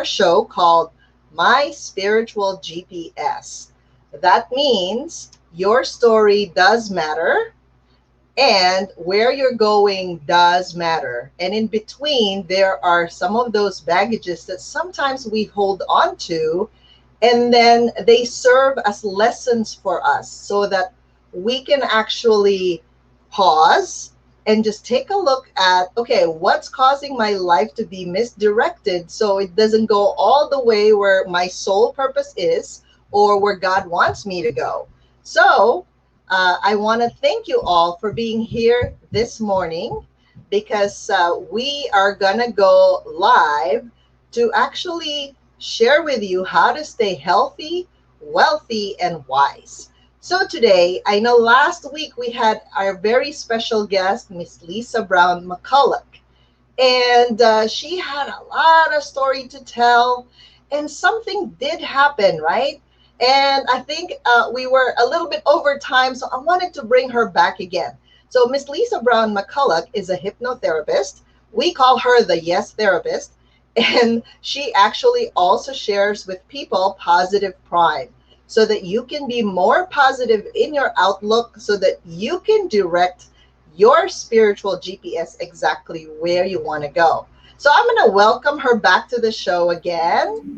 show called My Spiritual GPS. That means your story does matter and where you're going does matter. And in between, there are some of those baggages that sometimes we hold on to, and then they serve as lessons for us so that we can actually pause and just take a look at, okay, what's causing my life to be misdirected so it doesn't go all the way where my sole purpose is or where God wants me to go. So I want to thank you all for being here this morning, because we are going to go live to actually share with you how to stay healthy, wealthy, and wise. So today, I know last week we had our very special guest, Miss Lisa Brown McCulloch, and she had a lot of story to tell, and something did happen, right? And I think we were a little bit over time, so I wanted to bring her back again. So Miss Lisa Brown McCulloch is a hypnotherapist. We call her the Yes Therapist, and she actually also shares with people positive prime so that you can be more positive in your outlook, so that you can direct your spiritual GPS exactly where you want to go. So I'm going to welcome her back to the show again.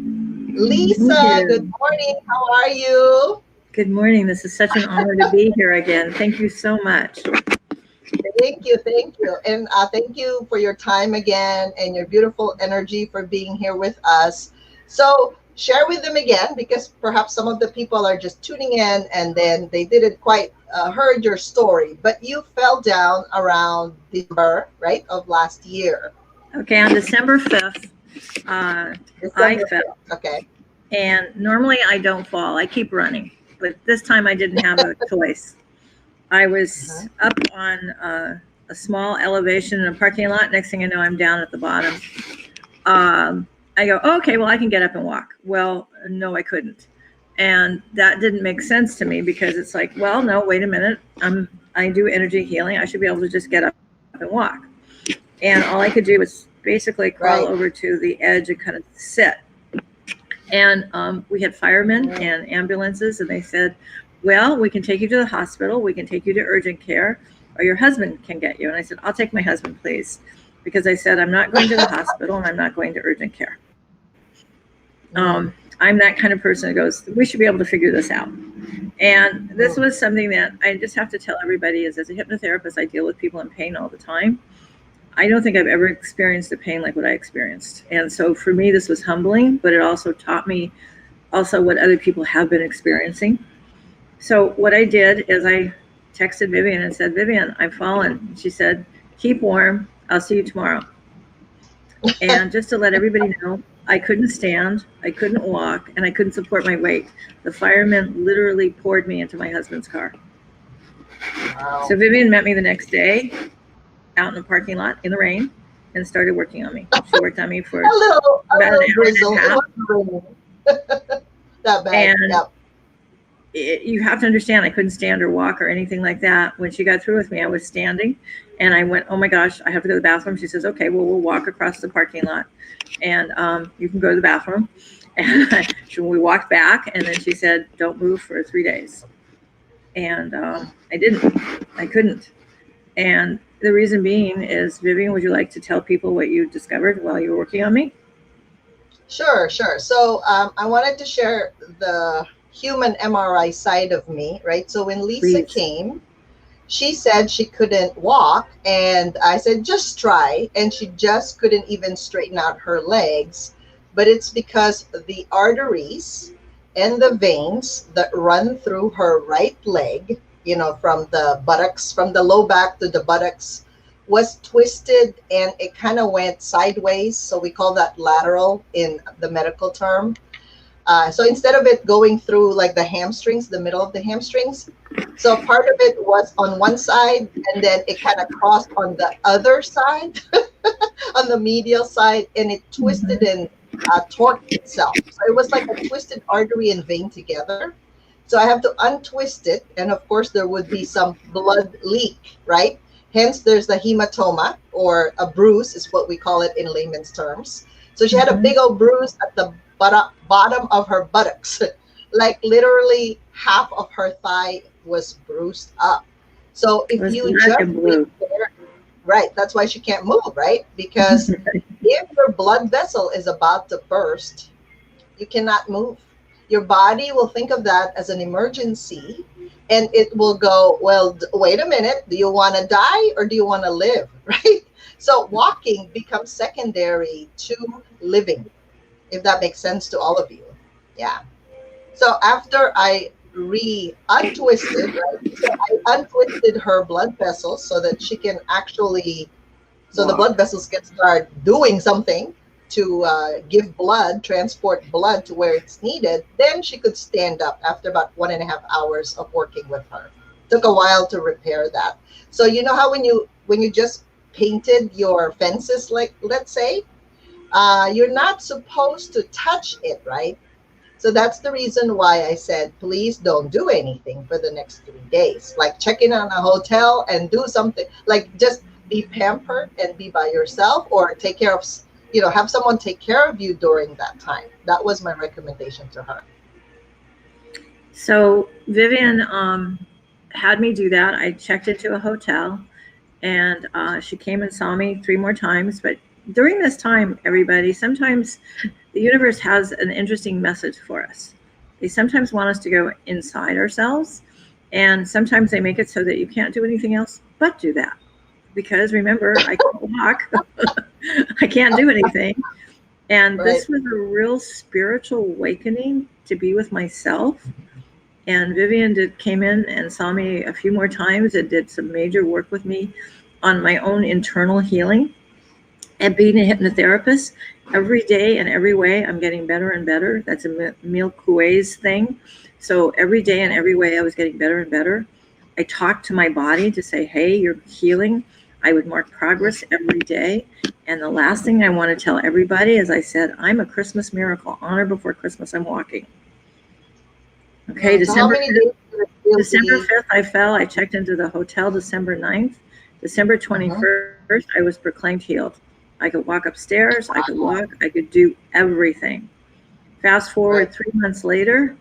Thank Lisa, good you. morning. How are you? Good morning. This is such an honor to be here again. Thank you so much. Thank you, thank you. And thank you for your time again and your beautiful energy for being here with us. So share with them again, because perhaps some of the people are just tuning in and then they didn't quite heard your story, but you fell down around December, right, of last year. Okay, on December 5th, I December fell. 5th. Okay. And normally I don't fall, I keep running. But this time I didn't have a choice. I Uh-huh. was up on a small elevation in a parking lot. Next thing I know, I'm down at the bottom. I go, oh, okay, well, I can get up and walk. Well, no, I couldn't. And that didn't make sense to me, because it's like, well, no, wait a minute. I do energy healing. I should be able to just get up and walk. And all I could do was basically crawl Right. over to the edge and kind of sit. And we had firemen Mm. and ambulances, and they said, well, we can take you to the hospital, we can take you to urgent care, or your husband can get you. And I said, I'll take my husband, please. Because I said, I'm not going to the hospital and I'm not going to urgent care. Mm. I'm that kind of person that goes, we should be able to figure this out. And this Mm. was something that I just have to tell everybody is, as a hypnotherapist, I deal with people in pain all the time. I don't think I've ever experienced a pain like what I experienced. And so for me, this was humbling, but it also taught me also what other people have been experiencing. So what I did is I texted Vivian and said, Vivian, I've fallen. She said, keep warm. I'll see you tomorrow. And just to let everybody know, I couldn't stand, I couldn't walk, and I couldn't support my weight. The firemen literally poured me into my husband's car. Wow. So Vivian met me the next day out in the parking lot in the rain and started working on me. She worked on me for A about an little hour and drizzle. a It half. wasn't raining that bad. And Yep. you have to understand, I couldn't stand or walk or anything like that. When she got through with me, I was standing and I went, oh my gosh, I have to go to the bathroom. She says, okay, well, we'll walk across the parking lot and you can go to the bathroom. And we walked back, and then she said, don't move for 3 days. And I didn't, I couldn't. And the reason being is, Vivian, would you like to tell people what you discovered while you were working on me? Sure, sure. So I wanted to share the human MRI side of me, right? So when Lisa Please. came, she said she couldn't walk, and I said, just try. And she just couldn't even straighten out her legs. But it's because the arteries and the veins that run through her right leg, from the buttocks, from the low back to the buttocks, was twisted and it kind of went sideways. So we call that lateral in the medical term. So instead of it going through like the hamstrings, the middle of the hamstrings, so part of it was on one side and then it kind of crossed on the other side, on the medial side, and it twisted and torqued itself. So it was like a twisted artery and vein together. So I have to untwist it. And of course, there would be some blood leak, right? Hence, there's the hematoma, or a bruise is what we call it in layman's terms. So she had a Mhm. big old bruise at the bottom of her buttocks. Like literally half of her thigh was bruised up. So It if was you black just and blue. repair, right, that's why she can't move, right? Because if your blood vessel is about to burst, you cannot move. Your body will think of that as an emergency, and it will go, well, wait a minute, do you want to die or do you want to live? Right? So walking becomes secondary to living, if that makes sense to all of you. Yeah. So after I untwisted, right? So I untwisted her blood vessels so that she can actually, so the blood Walk. vessels can start doing something to give blood, transport blood to where it's needed. Then she could stand up after about 1.5 hours of working with her. Took a while to repair that. So you know how when you just painted your fences, like let's say, you're not supposed to touch it, right? So that's the reason why I said, please don't do anything for the next 3 days. Like check in on a hotel and do something, like just be pampered and be by yourself, or take care of, have someone take care of you during that time. That was my recommendation to her. So Vivian had me do that. I checked into a hotel, and she came and saw me 3 more times. But during this time, everybody, sometimes the universe has an interesting message for us. They sometimes want us to go inside ourselves, and sometimes they make it so that you can't do anything else but do that. Because remember, I can't walk, I can't do anything. And Right. this was a real spiritual awakening to be with myself. And Vivian came in and saw me a few more times and did some major work with me on my own internal healing. And being a hypnotherapist, every day and every way, I'm getting better and better. That's a Emile Coué's thing. So every day and every way, I was getting better and better. I talked to my body to say, hey, you're healing. I would mark progress every day. And the last thing I want to tell everybody is I said, I'm a Christmas miracle. On or before Christmas, I'm walking. Okay, So how many days did it feel to December be? 5th, I fell. I checked into the hotel December 9th. December Mhm. 21st, I was proclaimed healed. I could walk upstairs, I could walk, I could do everything. Fast forward Right. 3 months later,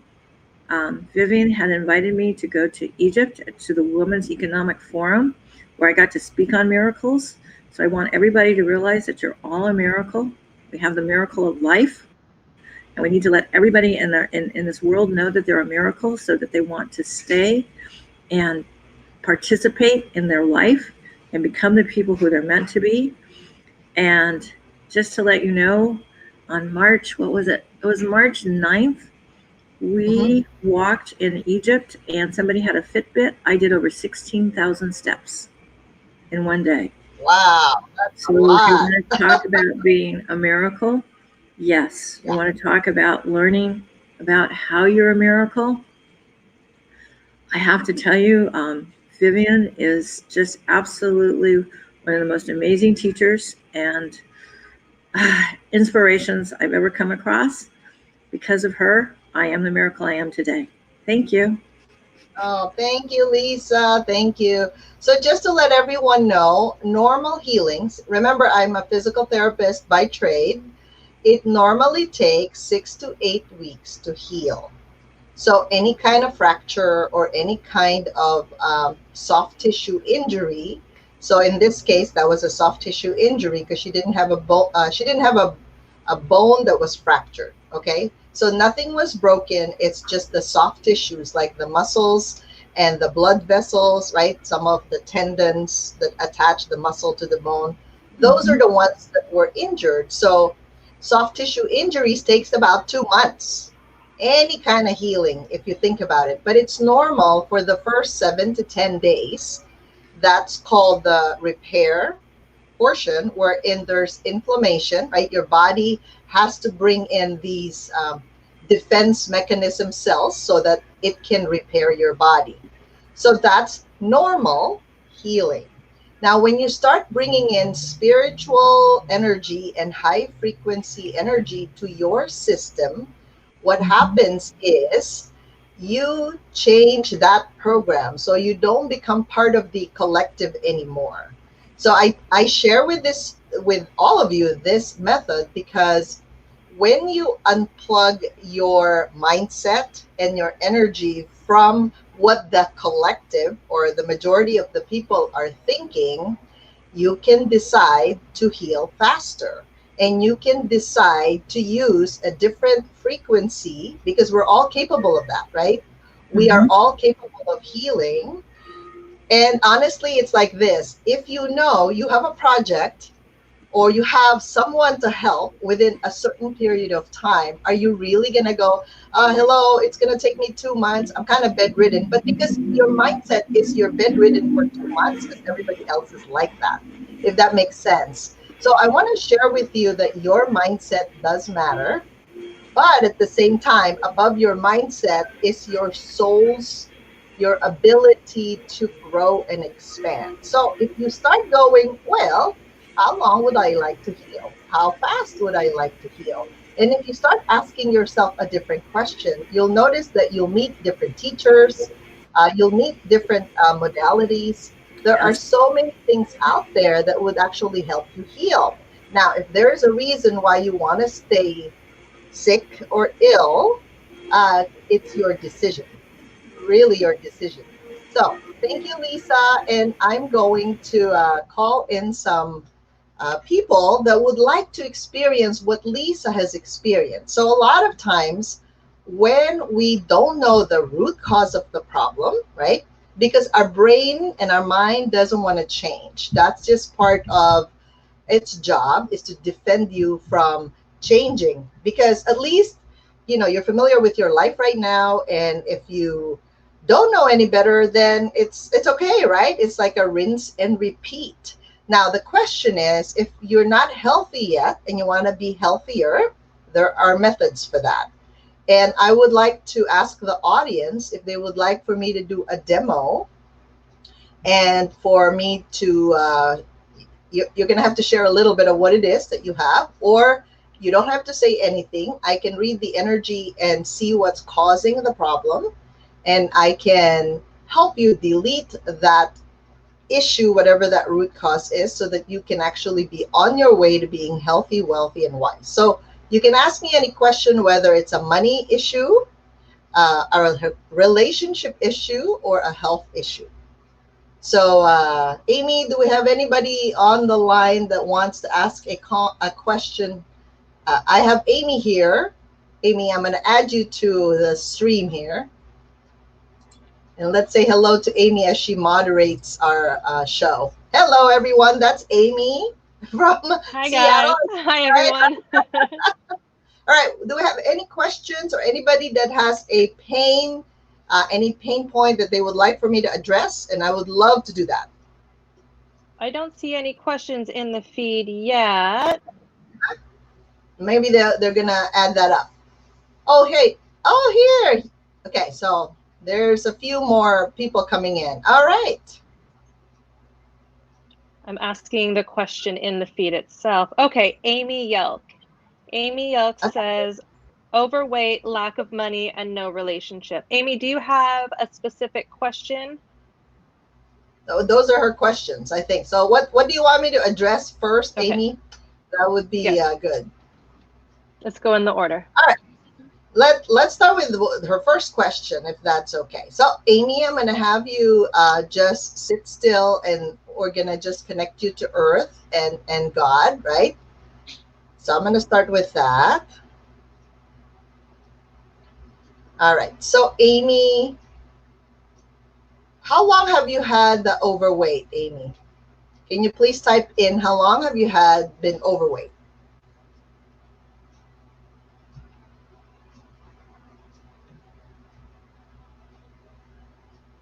Vivian had invited me to go to Egypt to the Women's Economic Forum, where I got to speak on miracles. So I want everybody to realize that you're all a miracle. We have the miracle of life, and we need to let everybody in this world know that they're a miracle so that they want to stay and participate in their life and become the people who they're meant to be. And just to let you know, on March, what was it? It was March 9th. Hmm. We walked in Egypt and somebody had a Fitbit. I did over 16,000 steps in one day. Wow, that's a So, if you lot. want to talk about being a miracle, yes. You Yeah. want to talk about learning about how you're a miracle, I have to tell you, Vivian is just absolutely one of the most amazing teachers and inspirations I've ever come across. Because of her, I am the miracle I am today. Thank you. Oh, thank you, Lisa. Thank you. So, just to let everyone know, normal healings, remember, I'm a physical therapist by trade. It normally takes 6 to 8 weeks to heal. So, any kind of fracture or any kind of soft tissue injury. So, in this case, that was a soft tissue injury because she didn't have a bone. She didn't have a bone that was fractured. Okay, so nothing was broken. It's just the soft tissues like the muscles and the blood vessels, right? Some of the tendons that attach the muscle to the bone. Those are Mhm. the ones that were injured. So, soft tissue injuries takes about 2 months, any kind of healing if you think about it, but it's normal for the first 7 to 10 days. That's called the repair portion, wherein there's inflammation, right? Your body has to bring in these defense mechanism cells so that it can repair your body. So that's normal healing. Now, when you start bringing in spiritual energy and high frequency energy to your system, what Mhm. happens is you change that program so you don't become part of the collective anymore. So I share with this with all of you this method because when you unplug your mindset and your energy from what the collective or the majority of the people are thinking, you can decide to heal faster. And you can decide to use a different frequency because we're all capable of that, right? We are Mm-hmm. all capable of healing. And honestly, it's like this: if you know you have a project or you have someone to help within a certain period of time, are you really going to go, hello, it's going to take me 2 months? I'm kind of bedridden. But because your mindset is you're bedridden for 2 months because everybody else is like that, if that makes sense. So I want to share with you that your mindset does matter. But at the same time, above your mindset is your soul's, your ability to grow and expand. So if you start going, well, how long would I like to heal? How fast would I like to heal? And if you start asking yourself a different question, you'll notice that you'll meet different teachers, you'll meet different modalities. There are Yes. so many things out there that would actually help you heal. Now, if there is a reason why you want to stay sick or ill, it's your decision, really your decision. So thank you, Lisa. And I'm going to call in some people that would like to experience what Lisa has experienced. So a lot of times when we don't know the root cause of the problem, right? Because our brain and our mind doesn't want to change. That's just part of its job is to defend you from changing because at least you're familiar with your life right now, and if you don't know any better, then it's okay, right? It's like a rinse and repeat. Now the question is, if you're not healthy yet and you want to be healthier, there are methods for that. And I would like to ask the audience if they would like for me to do a demo and for me to you're going to have to share a little bit of what it is that you have, or you don't have to say anything. I can read the energy and see what's causing the problem, and I can help you delete that issue, whatever that root cause is, so that you can actually be on your way to being healthy, wealthy, and wise. So you can ask me any question, whether it's a money issue, a relationship issue, or a health issue. So, Amy, do we have anybody on the line that wants to ask a question? I have Amy here. Amy, I'm going to add you to the stream here. And let's say hello to Amy as she moderates our show. Hello, everyone. That's Amy from Hi Seattle. guys. Hi Right? everyone. All right. Do we have any questions or anybody that has a pain, any pain point that they would like for me to address? And I would love to do that. I don't see any questions in the feed yet. Maybe they're gonna add that up. Oh, hey. Oh, here. Okay, so there's a few more people coming in. All right. I'm asking the question in the feed itself. Okay, Amy Yelk. Amy Yelk Okay. says overweight, lack of money, and no relationship. Amy, do you have a specific question? Those are her questions, I think. So what do you want me to address first, Okay. Amy? That would be Yes. good. Let's go in the order. All right. Let's start with her first question, if that's okay. So, Amy, I'm going to have you just sit still, and we're going to just connect you to Earth and God, right? So, I'm going to start with that. All right. So, Amy, how long have you had the overweight, Amy? Can you please type in how long have you had been overweight?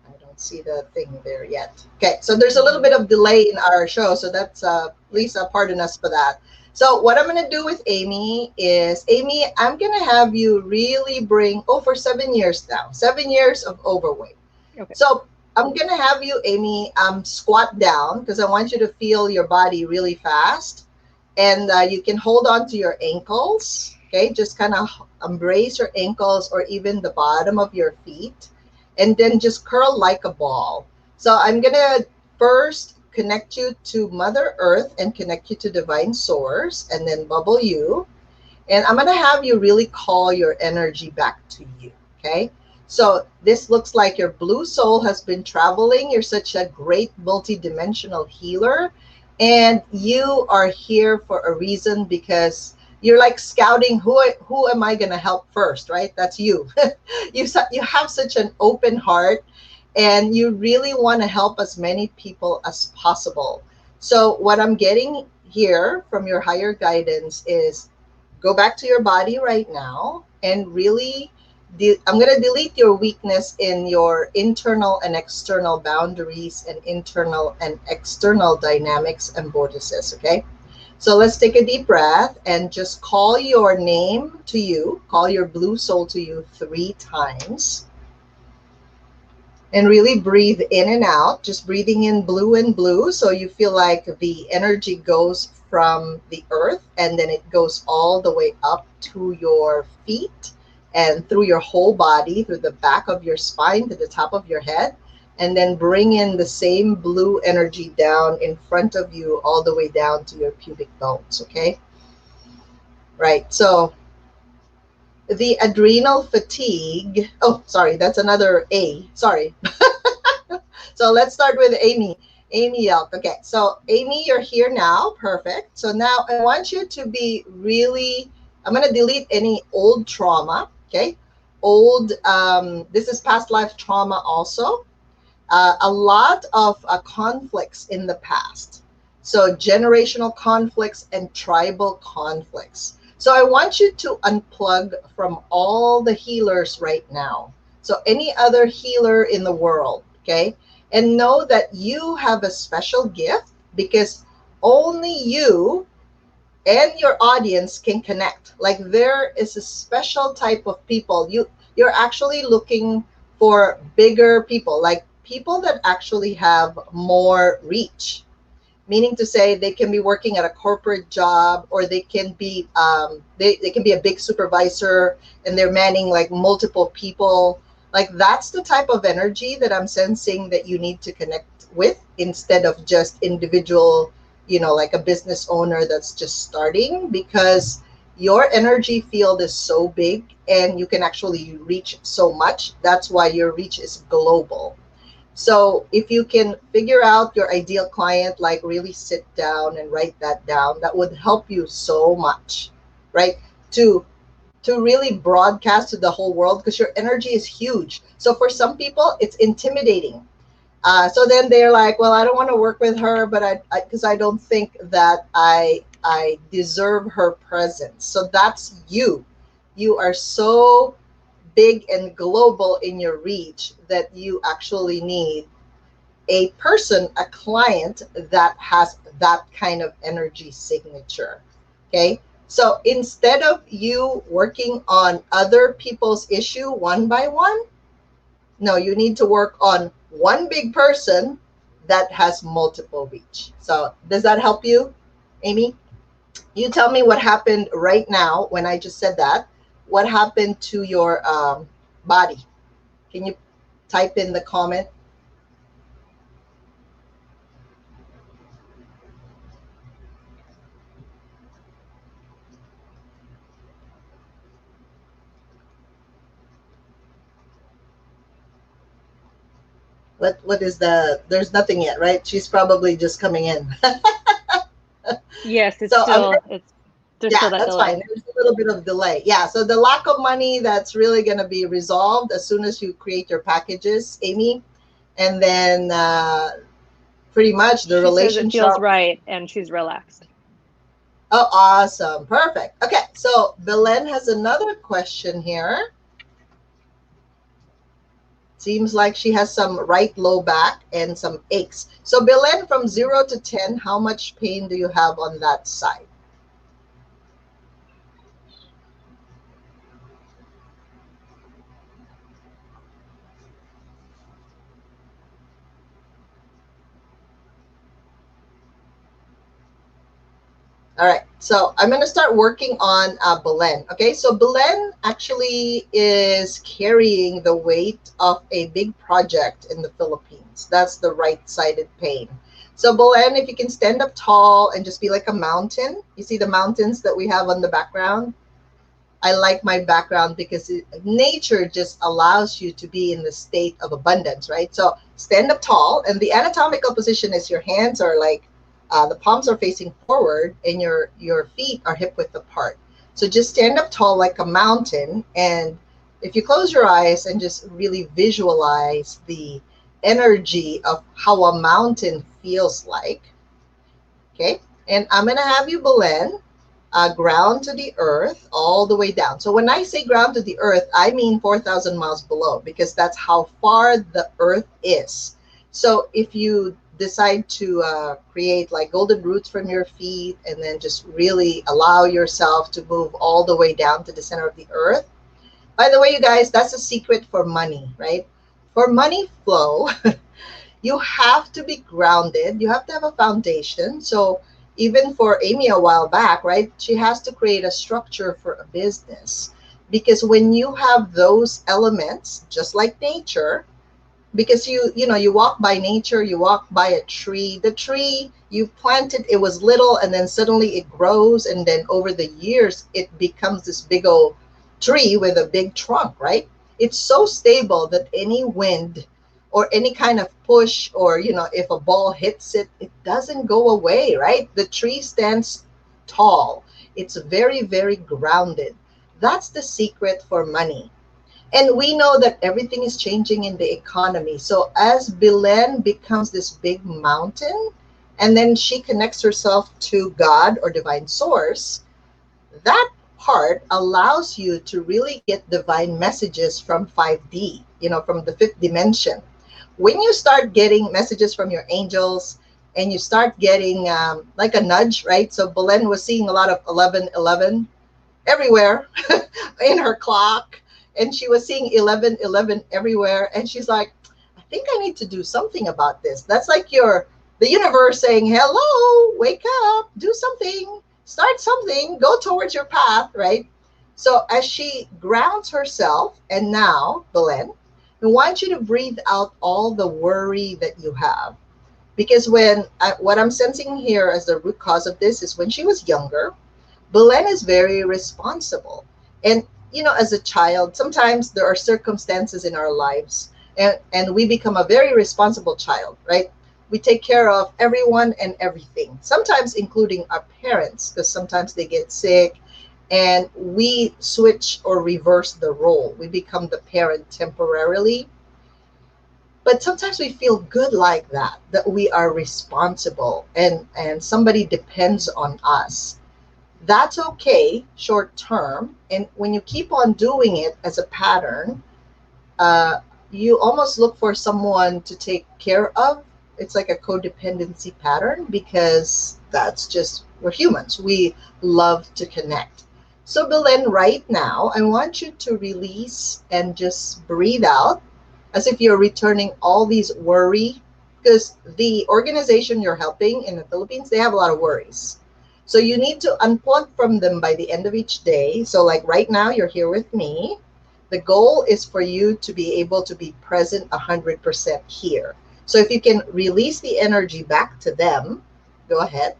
I don't see the thing there yet. Okay, so there's a little bit of delay in our show, so that's please pardon us for that. So what I'm gonna do with Amy is, Amy, I'm gonna have you really bring, oh, for 7 years now, 7 years of overweight. Okay. So I'm gonna have you, Amy, squat down because I want you to feel your body really fast, and you can hold on to your ankles. Okay, just kind of embrace your ankles or even the bottom of your feet, and then just curl like a ball. So I'm gonna first connect you to Mother Earth and connect you to Divine Source, and then bubble you. And I'm going to have you really call your energy back to you. Okay. So this looks like your blue soul has been traveling. You're such a great multidimensional healer. And you are here for a reason, because you're like scouting who am I going to help first, right? That's you. You have such an open heart, and you really want to help as many people as possible. So what I'm getting here from your higher guidance is, go back to your body right now and really I'm going to delete your weakness in your internal and external boundaries and internal and external dynamics and vortices. Okay, so let's take a deep breath and just call your name to you, call your blue soul to you 3 times, and really breathe in and out, just breathing in blue and blue. So you feel like the energy goes from the earth and then it goes all the way up to your feet and through your whole body, through the back of your spine to the top of your head. And then bring in the same blue energy down in front of you, all the way down to your pubic bones. Okay. Right. So the adrenal fatigue. Oh, sorry. That's another A. Sorry. So let's start with Amy. Amy Elk. Okay, so Amy, you're here now. Perfect. So now I want you to be really, I'm going to delete any old trauma. Okay. Old, this is past life trauma also. A lot of conflicts in the past. So generational conflicts and tribal conflicts. So I want you to unplug from all the healers right now. So any other healer in the world, okay? And know that you have a special gift, because only you and your audience can connect. Like, there is a special type of people. You're actually looking for bigger people, like people that actually have more reach, meaning to say they can be working at a corporate job, or they can be they can be a big supervisor and they're manning like multiple people. Like, that's the type of energy that I'm sensing that you need to connect with, instead of just individual, like a business owner that's just starting, because your energy field is so big and you can actually reach so much. That's why your reach is global. So if you can figure out your ideal client, like really sit down and write that down, that would help you so much, right? To really broadcast to the whole world, because your energy is huge. So for some people, it's intimidating. So then they're like, well, I don't want to work with her, but because I don't think that I deserve her presence. So that's you. You are so big and global in your reach that you actually need a person, a client that has that kind of energy signature. Okay. So instead of you working on other people's issue one by one, no, you need to work on one big person that has multiple reach. So does that help you, Amy? You tell me what happened right now when I just said that. What happened to your body? Can you type in the comment? What is the? There's nothing yet, right? She's probably just coming in. Yes, So there's still yeah, that that's fine. delay. There's a little bit of delay. Yeah, so the lack of money, that's really going to be resolved as soon as you create your packages, Amy. And then pretty much the She says it relationship. feels right and she's relaxed. Oh, awesome. Perfect. Okay, so Belen has another question here. Seems like she has some right low back and some aches. So Belen, from 0 to 10, how much pain do you have on that side? All right, so I'm going to start working on Belen. Okay, so Belen actually is carrying the weight of a big project in the Philippines. That's the right-sided pain. So Belen, if you can stand up tall and just be like a mountain. You see the mountains that we have on the background? I like my background because nature just allows you to be in the state of abundance, right? So stand up tall, and the anatomical position is your hands are like the palms are facing forward, and your feet are hip width apart. So just stand up tall like a mountain, and if you close your eyes and just really visualize the energy of how a mountain feels like, okay? And I'm gonna have you, Belen, ground to the earth all the way down. So when I say ground to the earth, I mean 4,000 miles below, because that's how far the earth is. So if you decide to create like golden roots from your feet and then just really allow yourself to move all the way down to the center of the earth. By the way, you guys, that's a secret for money, right? For money flow, you have to be grounded. You have to have a foundation. So even for Amy a while back, right, she has to create a structure for a business. Because when you have those elements, just like nature, because you walk by nature, you walk by a tree, the tree you planted, it was little, and then suddenly it grows, and then over the years it becomes this big old tree with a big trunk, right? It's so stable that any wind or any kind of push, or if a ball hits it, it doesn't go away, right? The tree stands tall. It's very, very grounded. That's the secret for money. And we know that everything is changing in the economy. So as Belen becomes this big mountain, and then she connects herself to God or divine source, that part allows you to really get divine messages from 5D, from the fifth dimension. When you start getting messages from your angels, and you start getting like a nudge, right? So Belen was seeing a lot of 1111 everywhere in her clock, and she was seeing 1111 everywhere, and she's like, I think I need to do something about this. That's like the universe saying, hello, wake up, do something, start something, go towards your path, right? So as she grounds herself, and now, Belen, I want you to breathe out all the worry that you have. Because what I'm sensing here as the root cause of this is when she was younger, Belen is very responsible. And, as a child, sometimes there are circumstances in our lives, and we become a very responsible child, right? We take care of everyone and everything, sometimes including our parents, because sometimes they get sick, and we switch or reverse the role. We become the parent temporarily. But sometimes we feel good like that we are responsible, and somebody depends on us. That's okay short term. And when you keep on doing it as a pattern, you almost look for someone to take care of. It's like a codependency pattern, because that's just, we're humans. We love to connect. So Belen, right now, I want you to release and just breathe out as if you're returning all these worry, because the organization you're helping in the Philippines, they have a lot of worries. So you need to unplug from them by the end of each day. So like right now, you're here with me. The goal is for you to be able to be present 100% here. So if you can release the energy back to them, go ahead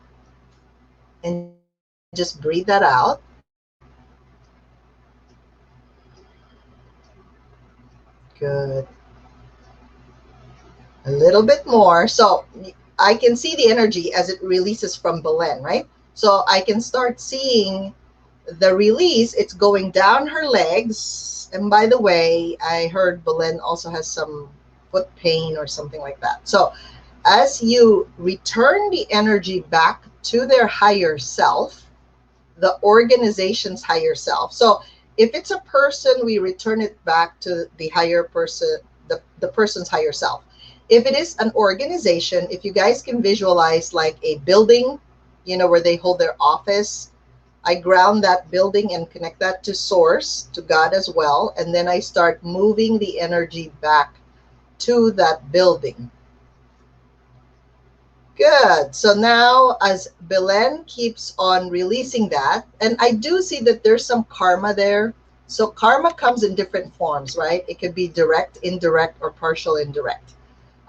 and just breathe that out. Good. A little bit more. So I can see the energy as it releases from Belen, right? So I can start seeing the release. It's going down her legs. And by the way, I heard Belen also has some foot pain or something like that. So as you return the energy back to their higher self, the organization's higher self. So if it's a person, we return it back to the higher person, the person's higher self. If it is an organization, if you guys can visualize like a building, where they hold their office, I ground that building and connect that to source, to God as well. And then I start moving the energy back to that building. Good. So now as Belen keeps on releasing that, and I do see that there's some karma there. So karma comes in different forms, right? It could be direct, indirect, or partial indirect.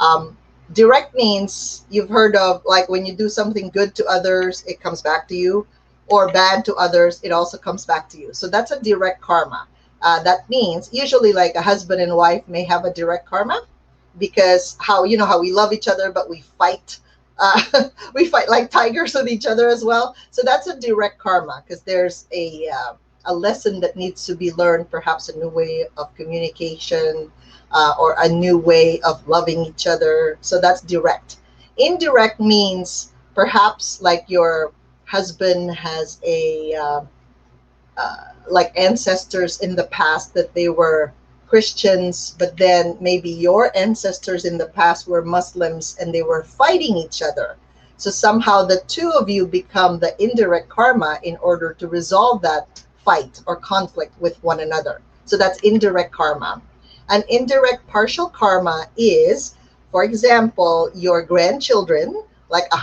Um, Direct means you've heard of, like, when you do something good to others, it comes back to you, or bad to others, it also comes back to you. So that's a direct karma. That means usually, like, a husband and wife may have a direct karma because how, how we love each other, but we fight. We fight like tigers with each other as well. So that's a direct karma because there's a lesson that needs to be learned, perhaps a new way of communication, or a new way of loving each other. So that's direct. Indirect means perhaps like your husband has like ancestors in the past that they were Christians, but then maybe your ancestors in the past were Muslims and they were fighting each other. So somehow the two of you become the indirect karma in order to resolve that fight or conflict with one another. So that's indirect karma. An indirect partial karma is, for example, your grandchildren, like a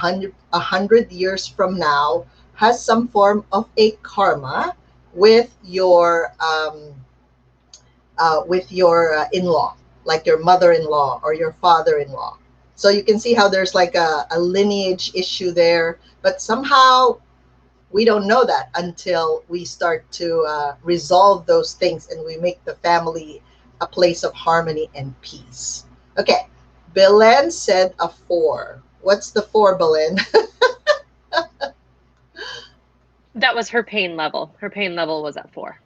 hundred years from now, has some form of a karma with your in-law, like your mother-in-law or your father-in-law. So you can see how there's like a lineage issue there, but somehow we don't know that until we start to resolve those things and we make the family a place of harmony and peace. Okay, Belen said a 4. What's the 4, Belen? That was her pain level. Her pain level was at 4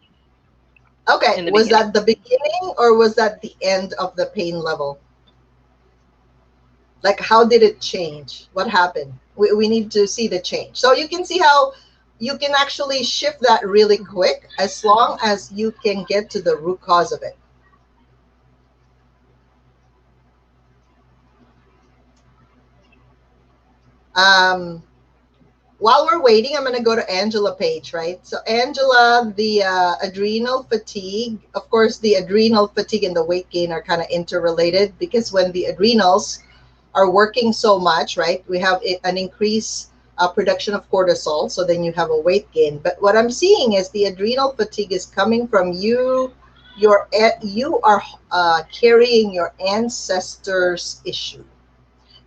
Okay, in the was beginning. that the beginning or was that the end of the pain level? Like, how did it change? What happened? We need to see the change. So you can see how you can actually shift that really quick as long as you can get to the root cause of it. Um, while we're waiting, I'm going to go to Angela Page, right? So, Angela, the adrenal fatigue, of course, the adrenal fatigue and the weight gain are kind of interrelated because when the adrenals are working so much, right, we have an increased production of cortisol. So then you have a weight gain. But what I'm seeing is the adrenal fatigue is coming from you. You are carrying your ancestors' issue.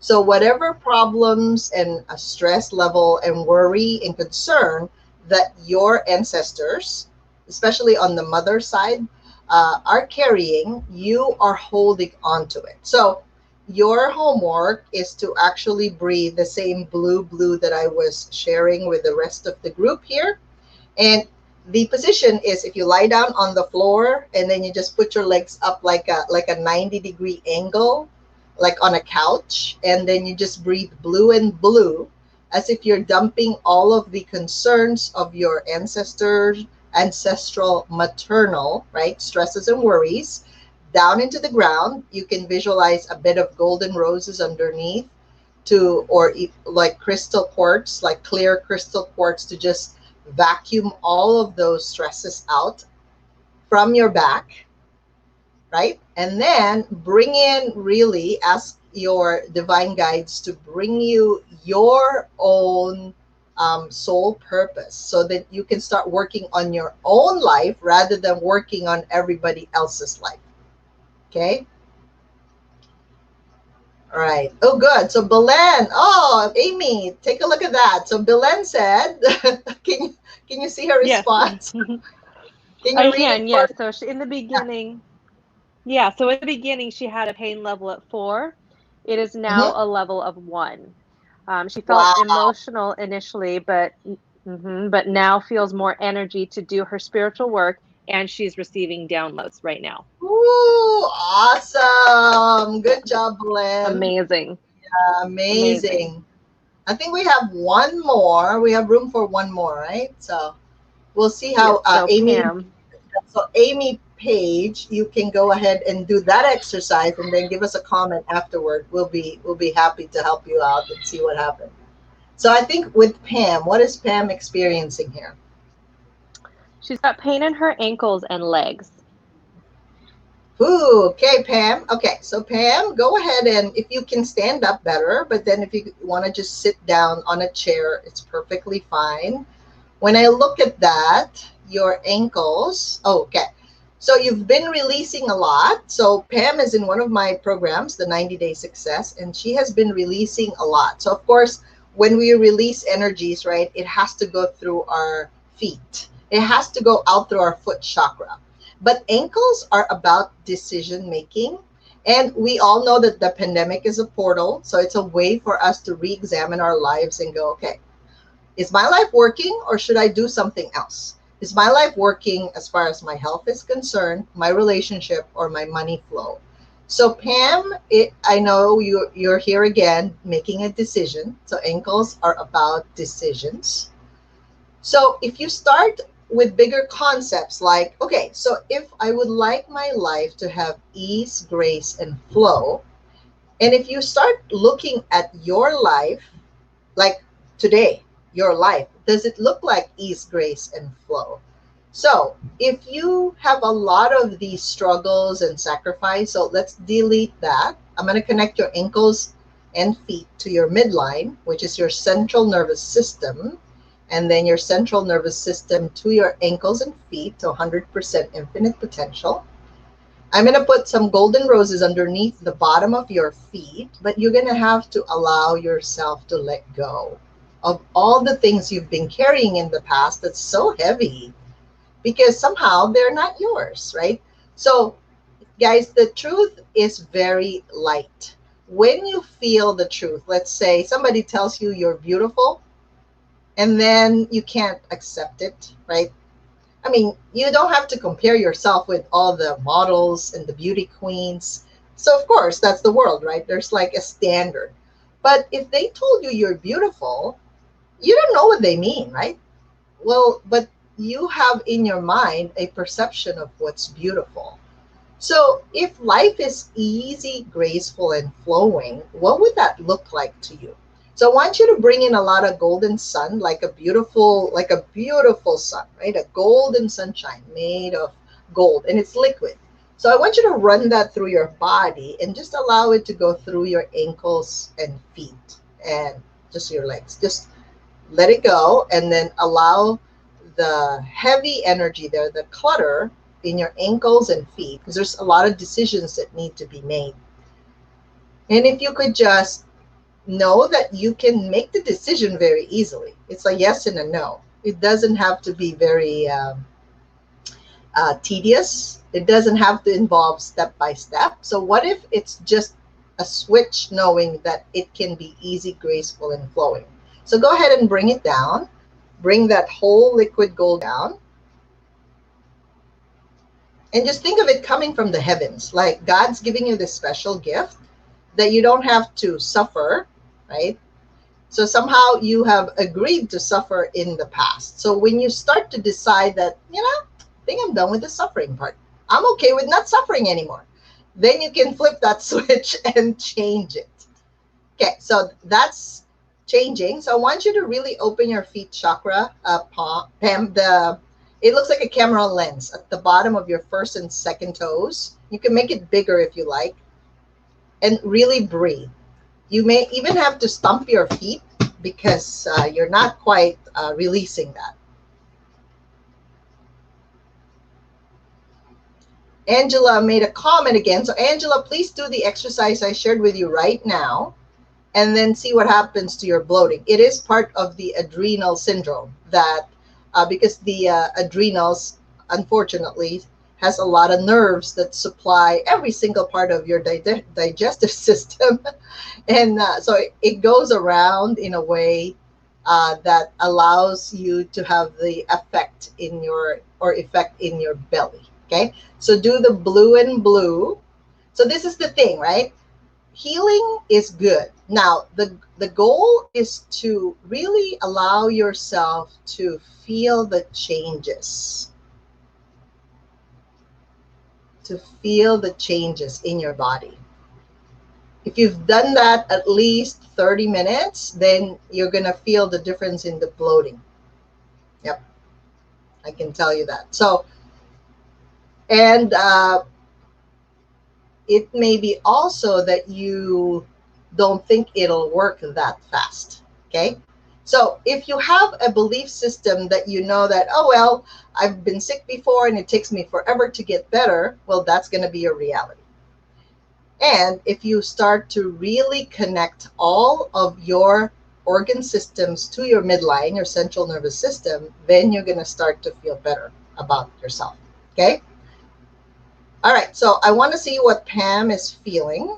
So whatever problems and a stress level and worry and concern that your ancestors, especially on the mother side, are carrying, you are holding on to it. So your homework is to actually breathe the same blue that I was sharing with the rest of the group here. And the position is if you lie down on the floor and then you just put your legs up like a 90-degree angle, like on a couch, and then you just breathe blue and blue as if you're dumping all of the concerns of your ancestors, ancestral, maternal, right? Stresses and worries down into the ground. You can visualize a bed of golden roses underneath to, or like crystal quartz, like clear crystal quartz to just vacuum all of those stresses out from your back, right? And then bring in, really ask your divine guides to bring you your own soul purpose so that you can start working on your own life rather than working on everybody else's life. Okay. All right. Oh, good. So Belen, oh, Amy, take a look at that. So Belen said, can you, can you see her Yes. response? Can you I read it can, for yes. So she, in the beginning, yeah, so in the beginning, she had a pain level at 4. It is me? now a level of 1. She felt Wow. emotional initially, but now feels more energy to do her spiritual work, and she's receiving downloads right now. Ooh, awesome. Yeah, Good job, Belen. amazing, amazing. Amazing. I think we have one more. We have room for one more, right? So we'll see Yes, how so Amy. Pam. So Amy Page, you can go ahead and do that exercise, and then give us a comment afterward. We'll be happy to help you out and see what happens. So I think with Pam, what is Pam experiencing here? She's got pain in her ankles and legs. Ooh, okay, Pam. Okay, so Pam, go ahead and if you can stand up better, but then if you want to just sit down on a chair, it's perfectly fine. When I look at that, your ankles, oh, okay. So you've been releasing a lot. So Pam is in one of my programs, the 90-day success, and she has been releasing a lot. So of course, when we release energies, right, it has to go through our feet. It has to go out through our foot chakra. But ankles are about decision making. And we all know that the pandemic is a portal. So it's a way for us to re examine our lives and go, okay, is my life working or should I do something else? Is my life working as far as my health is concerned, my relationship, or my money flow? So, Pam, I know you're here again making a decision. So, ankles are about decisions. So, if you start with bigger concepts like, okay, so if I would like my life to have ease, grace, and flow, and if you start looking at your life, like today, your life, does it look like ease, grace, and flow? So if you have a lot of these struggles and sacrifice, so let's delete that. I'm going to connect your ankles and feet to your midline, which is your central nervous system, and then your central nervous system to your ankles and feet to 100% infinite potential. I'm going to put some golden roses underneath the bottom of your feet, but you're going to have to allow yourself to let go of all the things you've been carrying in the past that's so heavy because somehow they're not yours, right? So, guys, the truth is very light. When you feel the truth, let's say somebody tells you you're beautiful and then you can't accept it, right? I mean, you don't have to compare yourself with all the models and the beauty queens. So, of course, that's the world, right? There's like a standard. But if they told you you're beautiful, you don't know what they mean, right? Well, but you have in your mind a perception of what's beautiful. So, if life is easy, graceful, and flowing, what would that look like to you? So, I want you to bring in a lot of golden sun, like a beautiful sun, right? A golden sunshine made of gold, and it's liquid. So, I want you to run that through your body and just allow it to go through your ankles and feet and just your legs. Just let it go, and then allow the heavy energy there, the clutter in your ankles and feet, because there's a lot of decisions that need to be made. And if you could just know that you can make the decision very easily, it's a yes and a no. It doesn't have to be very tedious. It doesn't have to involve step by step. So, what if it's just a switch knowing that it can be easy, graceful, and flowing? So, go ahead and bring it down. Bring that whole liquid gold down. And just think of it coming from the heavens. Like God's giving you this special gift that you don't have to suffer, right? So somehow you have agreed to suffer in the past. So when you start to decide that, I think I'm done with the suffering part, I'm okay with not suffering anymore, then you can flip that switch and change it. Okay, so that's changing. So I want you to really open your feet chakra, Pam. It looks like a camera lens at the bottom of your first and second toes. You can make it bigger if you like, and really breathe. You may even have to stomp your feet because you're not quite releasing that. Angela made a comment again. So, Angela, please do the exercise I shared with you right now and then see what happens to your bloating. It is part of the adrenal syndrome that because the adrenals, unfortunately, has a lot of nerves that supply every single part of your digestive system. And so it goes around in a way that allows you to have the effect in your belly. Okay, so do the blue and blue. So this is the thing, right? Healing is good. Now, the goal is to really allow yourself to feel the changes, in your body. If you've done that at least 30 minutes, then you're going to feel the difference in the bloating. Yep, I can tell you that. So, and it may be also that you don't think it'll work that fast. Okay. So if you have a belief system that you know that, oh, well, I've been sick before and it takes me forever to get better, well, that's going to be your reality. And if you start to really connect all of your organ systems to your midline, your central nervous system, then you're going to start to feel better about yourself. Okay? All right. So I want to see what Pam is feeling.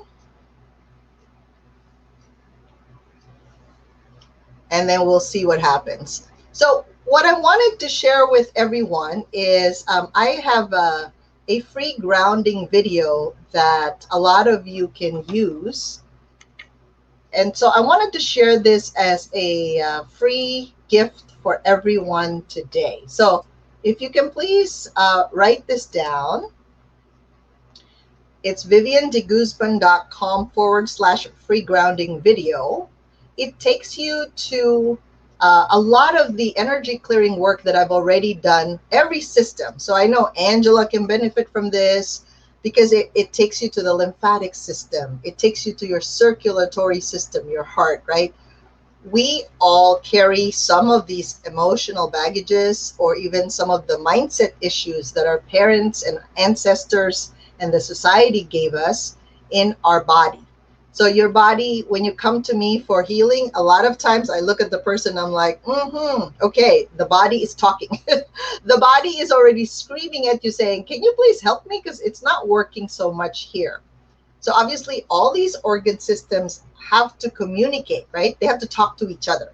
And then we'll see what happens. So what I wanted to share with everyone is I have a free grounding video that a lot of you can use. And so I wanted to share this as a free gift for everyone today. So if you can please write this down. It's viviandeguzman.com/free grounding video. It takes you to a lot of the energy clearing work that I've already done, every system. So I know Angela can benefit from this because it takes you to the lymphatic system. It takes you to your circulatory system, your heart, right? We all carry some of these emotional baggages or even some of the mindset issues that our parents and ancestors and the society gave us in our body. So your body, when you come to me for healing, a lot of times I look at the person, I'm like, okay, the body is talking. The body is already screaming at you saying, can you please help me? Because it's not working so much here. So obviously all these organ systems have to communicate, right? They have to talk to each other.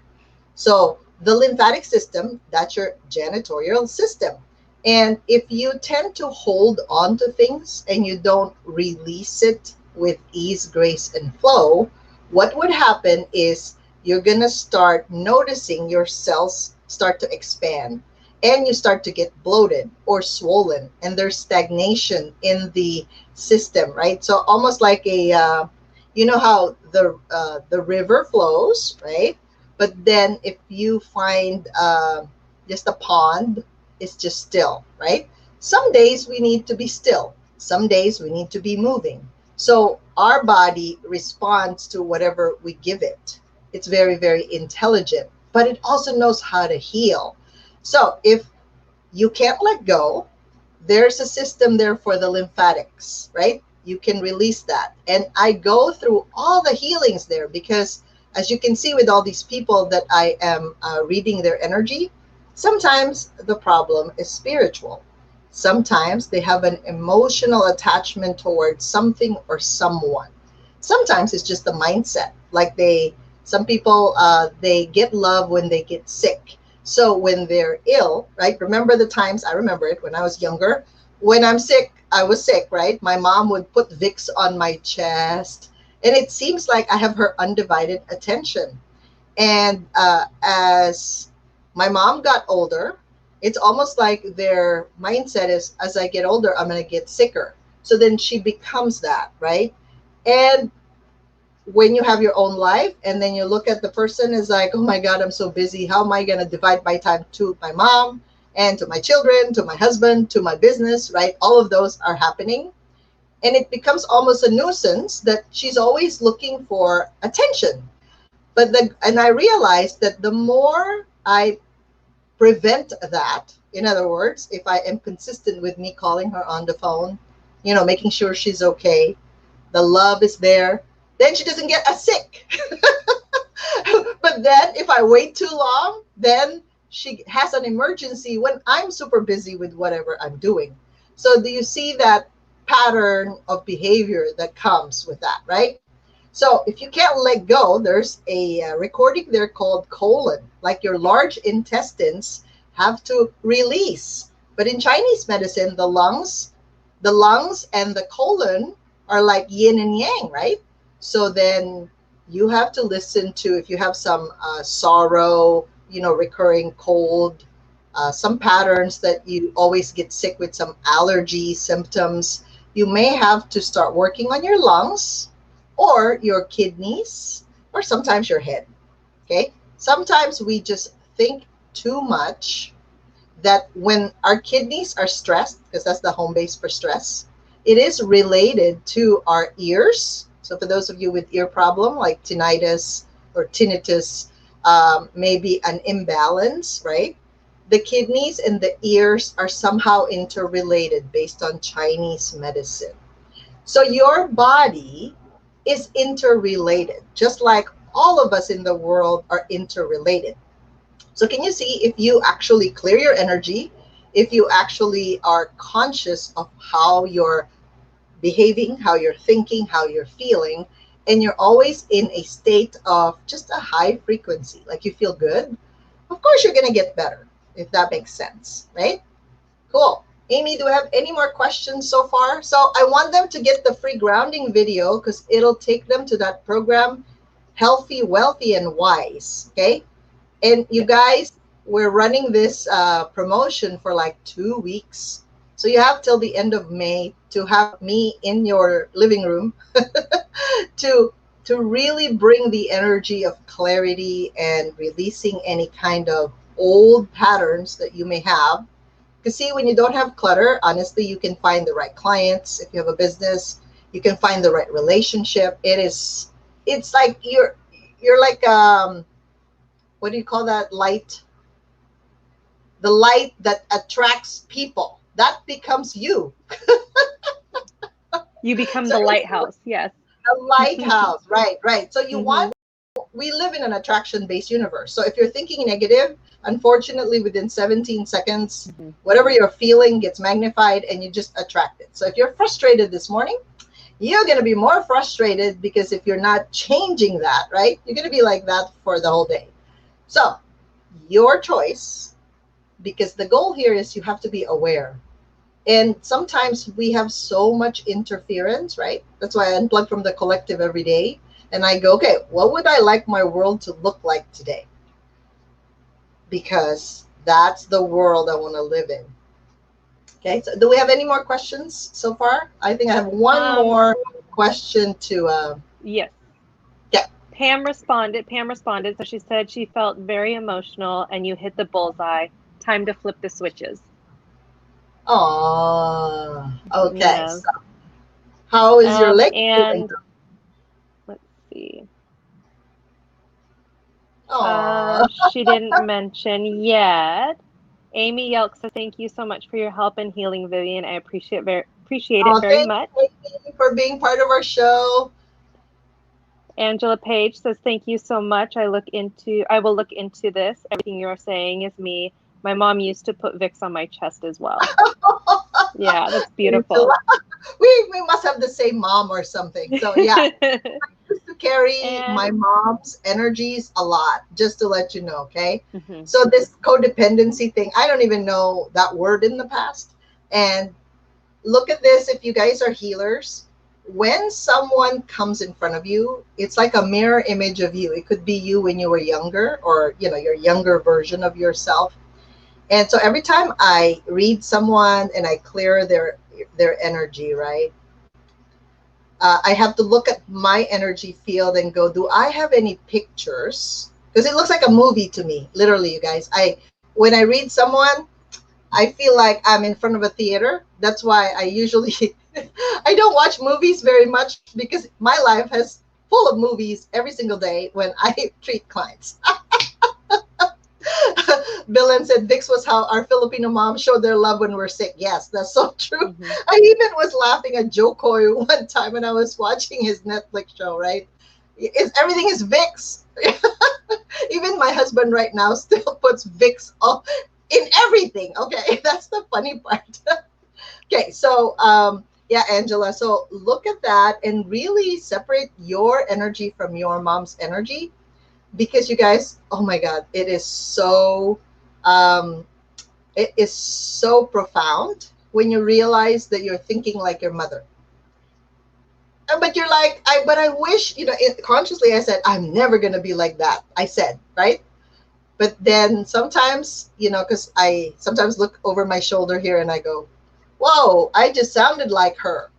So the lymphatic system, that's your janitorial system. And if you tend to hold on to things and you don't release it with ease, grace, and flow, what would happen is you're going to start noticing your cells start to expand and you start to get bloated or swollen and there's stagnation in the system, right? So almost like a, you know how the river flows, right? But then if you find just a pond, it's just still, right? Some days we need to be still. Some days we need to be moving. So our body responds to whatever we give it. It's very, very intelligent, but it also knows how to heal. So if you can't let go, there's a system there for the lymphatics, right? You can release that. And I go through all the healings there because as you can see with all these people that I am reading their energy, sometimes the problem is spiritual. Sometimes they have an emotional attachment towards something or someone. Sometimes it's just the mindset. Like some people, they get love when they get sick. So when they're ill, right? Remember the times, I remember it when I was younger. When I'm sick, I was sick, right? My mom would put Vicks on my chest. And it seems like I have her undivided attention. And as my mom got older, it's almost like their mindset is, as I get older, I'm going to get sicker. So then she becomes that, right? And when you have your own life and then you look at the person is like, oh my God, I'm so busy. How am I going to divide my time to my mom and to my children, to my husband, to my business, right? All of those are happening. And it becomes almost a nuisance that she's always looking for attention. And I realized that the more I prevent that, in other words, if I am consistent with me calling her on the phone, making sure she's okay, the love is there, then she doesn't get as sick. But then if I wait too long, then she has an emergency when I'm super busy with whatever I'm doing. So do you see that pattern of behavior that comes with that, right? So if you can't let go, there's a recording there called colon, like your large intestines have to release. But in Chinese medicine, the lungs and the colon are like yin and yang, right? So then you have to listen to, if you have some sorrow, recurring cold, some patterns that you always get sick with, some allergy symptoms, you may have to start working on your lungs or your kidneys or sometimes your head. Okay. Sometimes we just think too much that when our kidneys are stressed, because that's the home base for stress, it is related to our ears. So for those of you with ear problem like tinnitus or tinnitus, maybe an imbalance, right? The kidneys and the ears are somehow interrelated based on Chinese medicine. So your body is interrelated, just like all of us in the world are interrelated. So can you see, if you actually clear your energy, if you actually are conscious of how you're behaving, how you're thinking, how you're feeling, and you're always in a state of just a high frequency, like you feel good, of course you're going to get better, if that makes sense, right? Cool. Amy, do we have any more questions so far? So I want them to get the free grounding video because it'll take them to that program, Healthy, Wealthy, and Wise. Okay. And you guys, we're running this promotion for like 2 weeks. So you have till the end of May to have me in your living room to really bring the energy of clarity and releasing any kind of old patterns that you may have. Because see, when you don't have clutter, honestly, you can find the right clients. If you have a business, you can find the right relationship. It's like you're like what do you call that light? The light that attracts people. That becomes you. You become So the it's lighthouse. Yes. a lighthouse, right, right. So you want, we live in an attraction-based universe. So if you're thinking negative, unfortunately, within 17 seconds, whatever you're feeling gets magnified and you just attract it. So if you're frustrated this morning, you're going to be more frustrated because if you're not changing that, right, you're going to be like that for the whole day. So your choice, because the goal here is you have to be aware. And sometimes we have so much interference, right? That's why I unplug from the collective every day. And I go, okay, what would I like my world to look like today? Because that's the world I want to live in. Okay, so do we have any more questions so far? I think I have one more question to. Yes. Yeah. Pam responded. So she said she felt very emotional and you hit the bullseye. Time to flip the switches. Oh, okay. Yes. So how is your leg feeling? And let's see. Oh, She didn't mention yet. Amy Yelk says, "Thank you so much for your help in healing, Vivian. I appreciate it very thank much." you for being part of our show. Angela Page says, "Thank you so much. I will look into this. Everything you're saying is me. My mom used to put Vicks on my chest as well." Yeah, that's beautiful. We must have the same mom or something. So yeah, to carry And my mom's energies a lot, just to let you know, okay? mhm. So this codependency thing, I don't even know that word in the past. And look at this, if you guys are healers, when someone comes in front of you, it's like a mirror image of you. It could be you when you were younger, or your younger version of yourself. And so every time I read someone and I clear their energy, right? I have to look at my energy field and go, do I have any pictures? Because it looks like a movie to me, literally, you guys. When I read someone, I feel like I'm in front of a theater. That's why I usually I don't watch movies very much because my life has full of movies every single day when I treat clients. Bill said Vicks was how our Filipino moms showed their love when we're sick. Yes, that's so true. I even was laughing at Joe Coy one time when I was watching his Netflix show, right? Everything is Vicks. Even my husband right now still puts Vicks in everything. Okay, that's the funny part. Okay, so yeah, Angela. So look at that and really separate your energy from your mom's energy, because you guys, oh my God, um, it is so profound when you realize that you're thinking like your mother. But you're like, but I wish, consciously I said, I'm never going to be like that. I said, right? But then sometimes, because I sometimes look over my shoulder here and I go, whoa, I just sounded like her.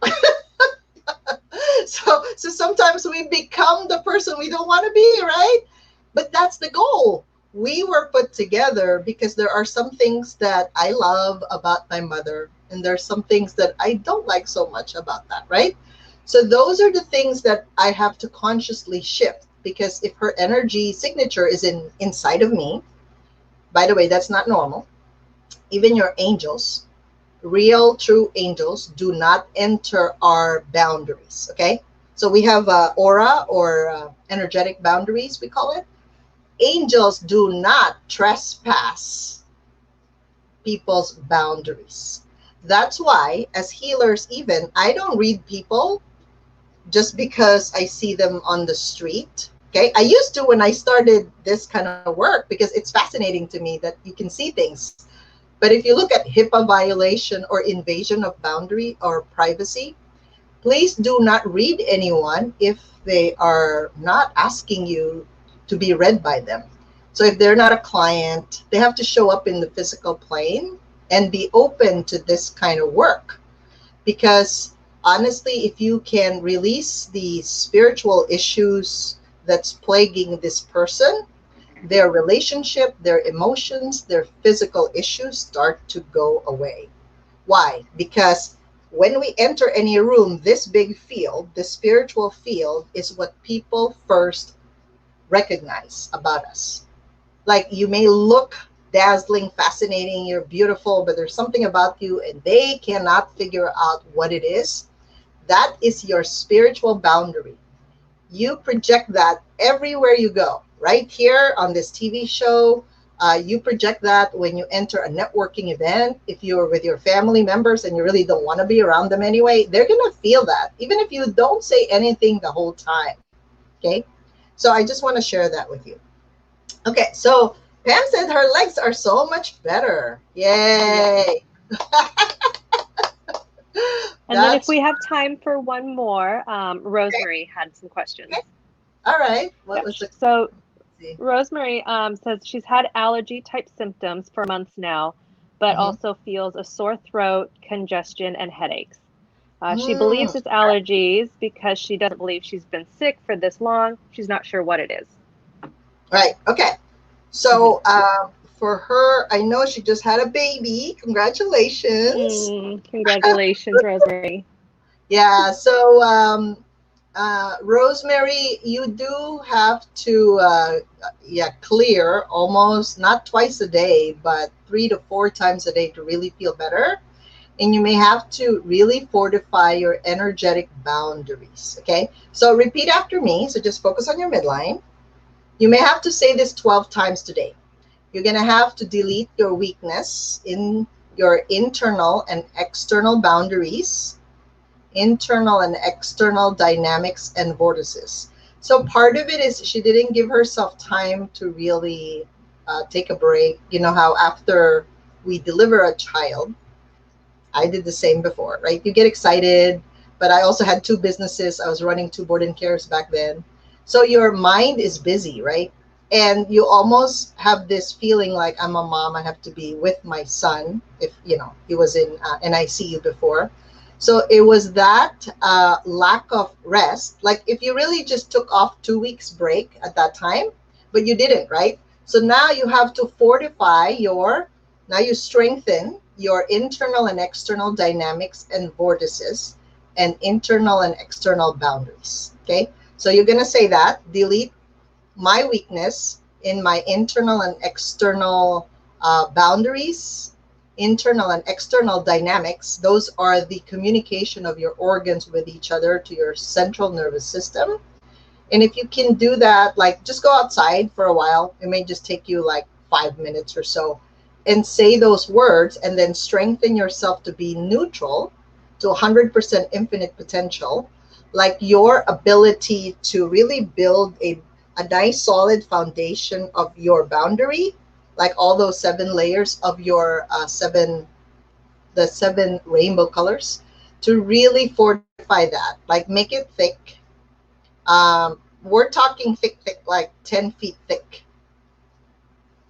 So sometimes we become the person we don't want to be, right? But that's the goal. We were put together because there are some things that I love about my mother, and there's some things that I don't like so much about that, right? So those are the things that I have to consciously shift. because if her energy signature is inside of me, by the way, that's not normal. Even your angels, real true angels, do not enter our boundaries. Okay, so we have aura or energetic boundaries, we call it. Angels do not trespass people's boundaries. That's why, as healers, even I don't read people just because I see them on the street. Okay, I used to when I started this kind of work because it's fascinating to me that you can see things. But if you look at HIPAA violation or invasion of boundary or privacy, please do not read anyone if they are not asking you to be read by them. So if they're not a client, they have to show up in the physical plane and be open to this kind of work. Because honestly, if you can release the spiritual issues that's plaguing this person, their relationship, their emotions, their physical issues start to go away. Why? Because when we enter any room, this big field, the spiritual field, is what people first recognize about us. Like you may look dazzling, fascinating, you're beautiful, but there's something about you and they cannot figure out what it is. That is your spiritual boundary. You project that everywhere you go. Right here on this TV show, you project that when you enter a networking event. If you're with your family members and you really don't want to be around them anyway, they're going to feel that, even if you don't say anything the whole time. Okay. So I just want to share that with you. Okay. So Pam said her legs are so much better. Yeah. Yay. And then if That's we have time for one more, okay. Rosemary had some questions. Okay. All right. What Yep. was the, So let's see. Rosemary says she's had allergy type symptoms for months now, but Mm-hmm. also feels a sore throat, congestion, and headaches. She Mm, believes it's allergies because she doesn't believe she's been sick for this long. She's not sure what it is. right. Okay. Mhm. So for her, I know she just had a baby. Congratulations. Congratulations, Rosemary. Yeah. So Rosemary, you do have to yeah, clear almost not twice a day, but 3 to 4 times a day to really feel better. And you may have to really fortify your energetic boundaries. Okay. So repeat after me. So just focus on your midline. You may have to say this 12 times today. You're going to have to delete your weakness in your internal and external boundaries, internal and external dynamics and vortices. So part of it is she didn't give herself time to really take a break. You know how after we deliver a child, I did the same before, right? You get excited, but I also had two businesses. I was running two board and cares back then. So your mind is busy, right? And you almost have this feeling like I'm a mom. I have to be with my son if, you know, he was in NICU before. So it was that lack of rest. Like if you really just took off 2 weeks break at that time, but you didn't, right? So now you have to fortify your, now you strengthen your internal and external dynamics and vortices and internal and external boundaries. Okay. So you're going to say that delete my weakness in my internal and external boundaries, internal and external dynamics. Those are the communication of your organs with each other to your central nervous system. And if you can do that, like just go outside for a while, it may just take you like 5 minutes or so, and say those words and then strengthen yourself to be neutral to 100% infinite potential, like your ability to really build a nice solid foundation of your boundary, like all those 7 layers of your the 7 rainbow colors, to really fortify that, like make it thick. We're talking thick, thick, like 10 feet thick.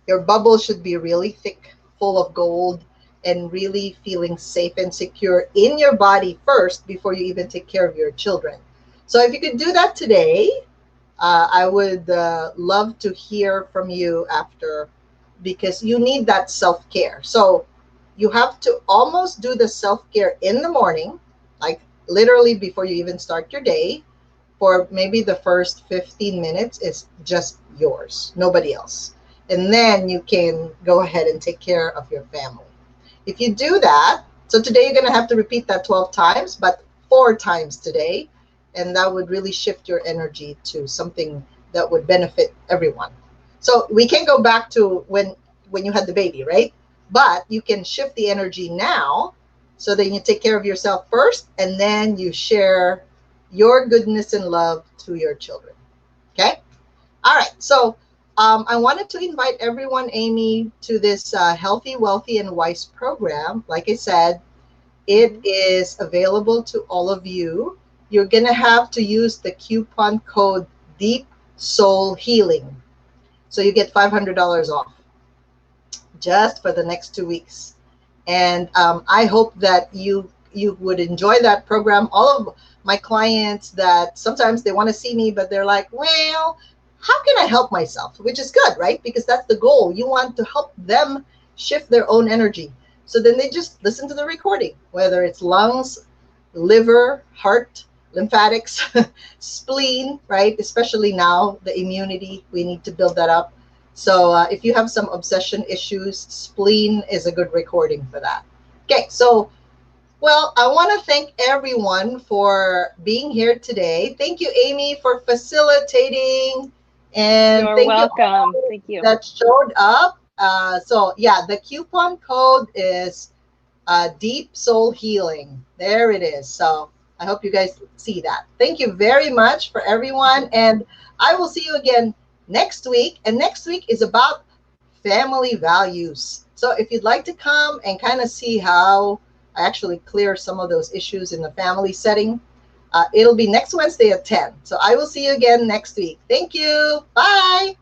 Your bubble should be really thick, full of gold, and really feeling safe and secure in your body first before you even take care of your children. So if you could do that today, I would love to hear from you after, because you need that self care. So you have to almost do the self care in the morning, like literally before you even start your day, for maybe the first 15 minutes is just yours, nobody else. And then you can go ahead and take care of your family. If you do that, so today you're going to have to repeat that 12 times, but 4 times today. And that would really shift your energy to something that would benefit everyone. So we can go back to when you had the baby, right? But you can shift the energy now so that you take care of yourself first and then you share your goodness and love to your children. Okay? All right. So I wanted to invite everyone, Amy, to this Healthy, Wealthy, and Wise program. Like I said, it is available to all of you. You're going to have to use the coupon code Deep Soul Healing. So you get $500 off just for the next 2 weeks. And I hope that you would enjoy that program. All of my clients that sometimes they want to see me, but they're like, well, how can I help myself? Which is good, right? Because that's the goal. You want to help them shift their own energy. So then they just listen to the recording, whether it's lungs, liver, heart, lymphatics, spleen, right? Especially now, the immunity, we need to build that up. So if you have some obsession issues, spleen is a good recording for that. Okay, so, well, I want to thank everyone for being here today. Thank you, Amy, for facilitating. And You're thank you welcome. all Thank you. that showed up. So, yeah, the coupon code is Deep Soul Healing. There it is. So I hope you guys see that. Thank you very much for everyone. And I will see you again next week. And next week is about family values. So if you'd like to come and kind of see how I actually clear some of those issues in the family setting, it'll be next Wednesday at 10. So I will see you again next week. Thank you. Bye.